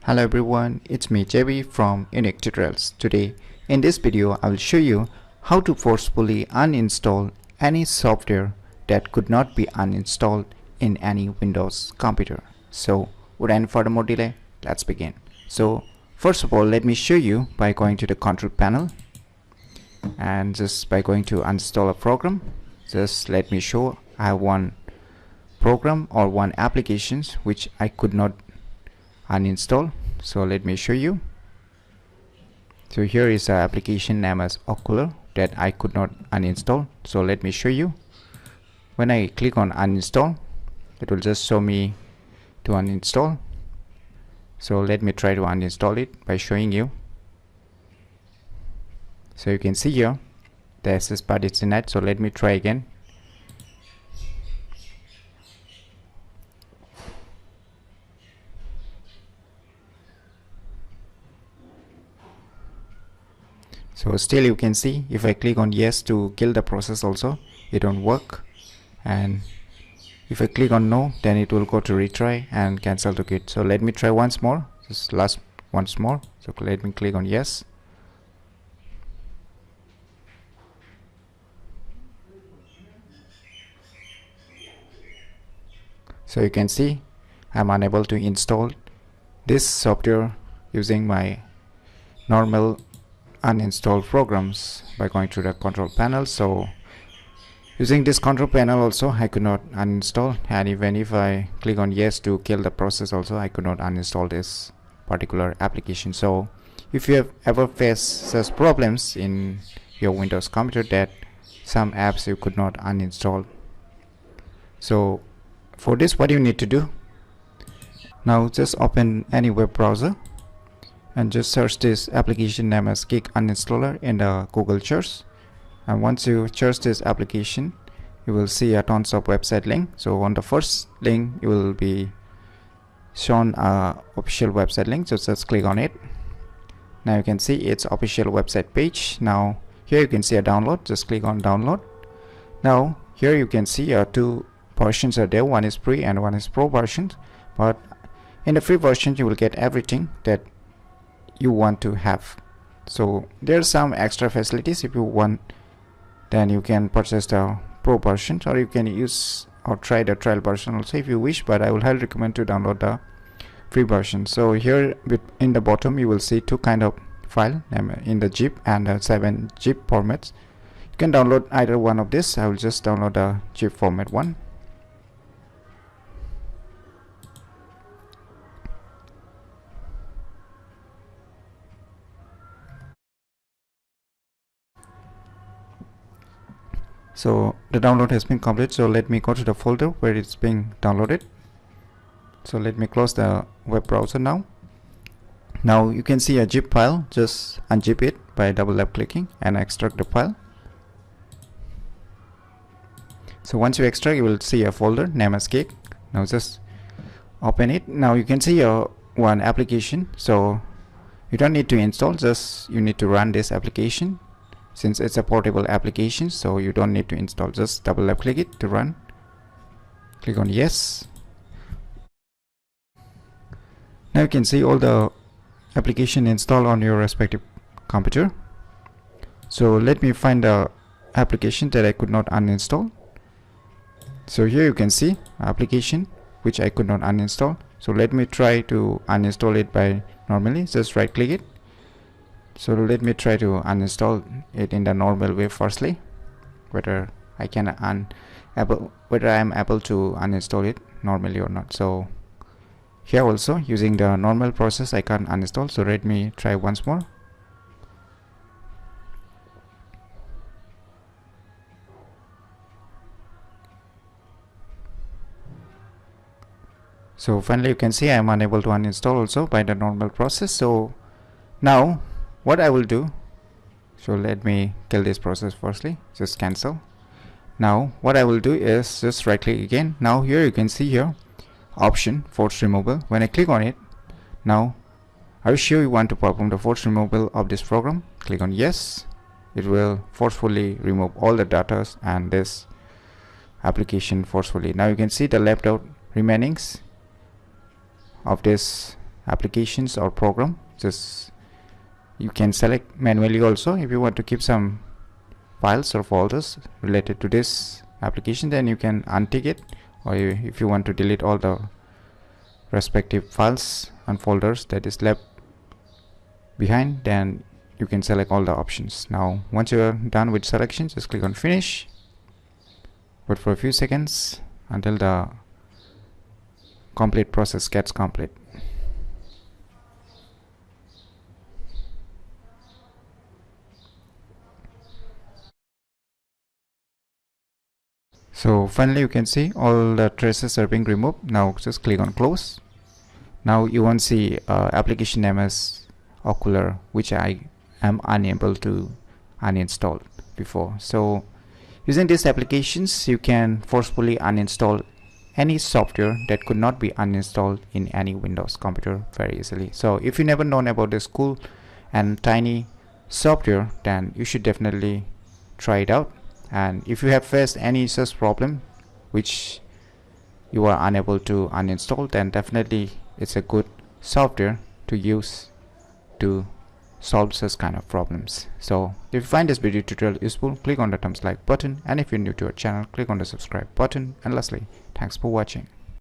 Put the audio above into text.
Hello everyone, it's me JB from UniqueTutorials. Today in this video I will show you how to forcefully uninstall any software that could not be uninstalled in any Windows computer. So without any further more delay, let's begin. So first of all, let me show you by going to the control panel and just by going to uninstall a program. Just let me show I have one program or one application which I could not uninstall. So let me show you. So here is an application name as Ocular that I could not uninstall. So let me show you. When I click on uninstall, it will just show me to uninstall. So let me try to uninstall it by showing you. So you can see here the access part is denied. So let me try again. So still you can see if I click on yes to kill the process also, it won't work, and if I click on no, then it will go to retry and cancel to quit. So let me try once more, just last once more. So let me click on yes. So you can see I'm unable to install this software using my normal uninstall programs by going to the control panel. So using this control panel also I could not uninstall, and even if I click on yes to kill the process also, I could not uninstall this particular application. So if you have ever faced such problems in your Windows computer that some apps you could not uninstall, so for this what you need to do, now just open any web browser and just search this application name as Kick Uninstaller in the Google search. And once you search this application, you will see a tons of website link. So on the first link you will be shown a official website link, so just click on it. Now you can see its official website page. Now here you can see a download, just click on download. Now here you can see two versions are there, one is free and one is pro version, but in the free version you will get everything that you want to have. So there's some extra facilities. If you want, then you can purchase the pro version, or you can use or try the trial version also if you wish, but I will highly recommend to download the free version. So here in the bottom you will see two kind of file in the zip and 7 zip formats. You can download either one of this. I will just download the zip format one. So the download has been complete. So let me go to the folder where it's being downloaded. So let me close the web browser now. Now you can see a zip file. Just unzip it by double left clicking and extract the file. So once you extract, you will see a folder named as Kick. Now just open it. Now you can see one application. So you don't need to install, just you need to run this application. Since it's a portable application, so you don't need to install, just double left click it to run. Click on yes. Now you can see all the application installed on your respective computer. So let me find the application that I could not uninstall. So here you can see application which I could not uninstall. So let me try to uninstall it by normally, just right click it. So let me try to uninstall it in the normal way firstly, whether I am able to uninstall it normally or not. So here also using the normal process I can't uninstall, so let me try once more. So finally you can see I am unable to uninstall also by the normal process. So now what I will do, so let me kill this process firstly, just cancel. Now what I will do is just right click again. Now here you can see here option force removal. When I click on it, now are you sure you want to perform the force removal of this program? Click on yes. It will forcefully remove all the data and this application forcefully. Now you can see the left out remainings of this applications or program, just you can select manually also. If you want to keep some files or folders related to this application, then you can untick it, or if you want to delete all the respective files and folders that is left behind, then you can select all the options. Now once you are done with selection, just click on finish. Wait for a few seconds until the complete process gets complete. So finally you can see all the traces are being removed. Now just click on close. Now you won't see application name as Ocular, which I am unable to uninstall before. So using these applications, you can forcefully uninstall any software that could not be uninstalled in any Windows computer very easily. So if you never known about this cool and tiny software, then you should definitely try it out. And if you have faced any such problem which you are unable to uninstall, then definitely it's a good software to use to solve such kind of problems. So if you find this video tutorial useful, click on the thumbs like button, and if you're new to our channel, click on the subscribe button. And lastly, thanks for watching.